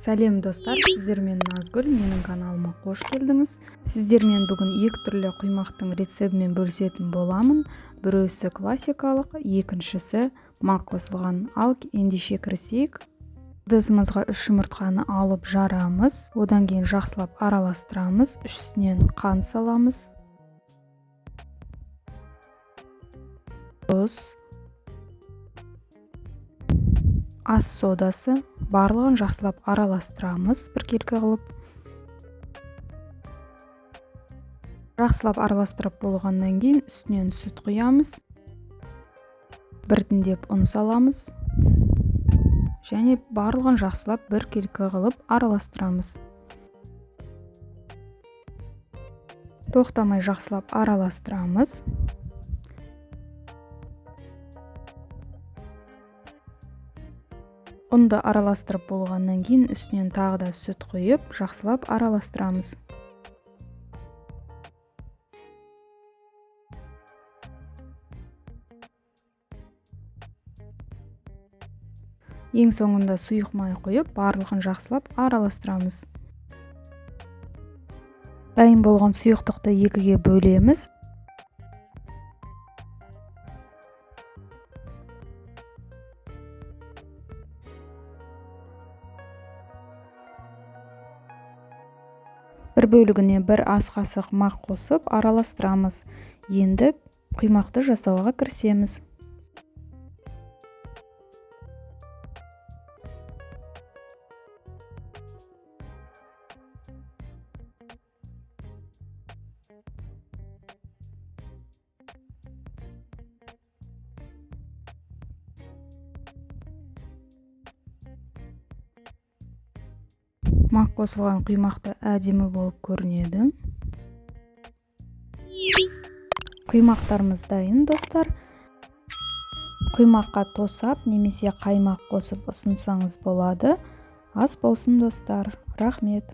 Сәлем достар, сіздермен Назгүл, менің каналыма қош келдіңіз. Сіздермен бүгін екі түрлі құймақтың рецебімен бөлісетін боламын. Біреусі классикалық, екіншісі мақ қосылған. Ал ендеше кірісейік. Ыдысымызға 3 жұмыртқаны алып жарамыз, одан кейін жақсылап араластырамыз, үстінен қант саламыз, тұз, ас содасы, барлығын жақсылап араластырамыз біркелкі қылып. Жақсылап араластырып болғаннан кейін үстінен сүт құямыз, біртіндеп ұн саламыз және барлығын жақсылап біркелкі қылып араластырамыз. Тоқтамай жақсылап араластырамыз. Ұнды араластырып болғаннан кейін үстінен тағы да сүт құйып, жақсылап араластырамыз. Ең соңында сұйық май құйып, барлығын жақсылап араластырамыз. Дайын болған сұйықтықты екіге бөлеміз. Бір бөлігіне бір ас қасық мақ қосып араластырамыз. Енді құймақты жасауға кірісеміз. Мақ қосылған құймақты әдемі болып көрінеді. Құймақтарымыз дайын, достар. Құймаққа тосап немесе қаймақ қосып ұсынсаңыз болады. Ас болсын, достар. Рахмет.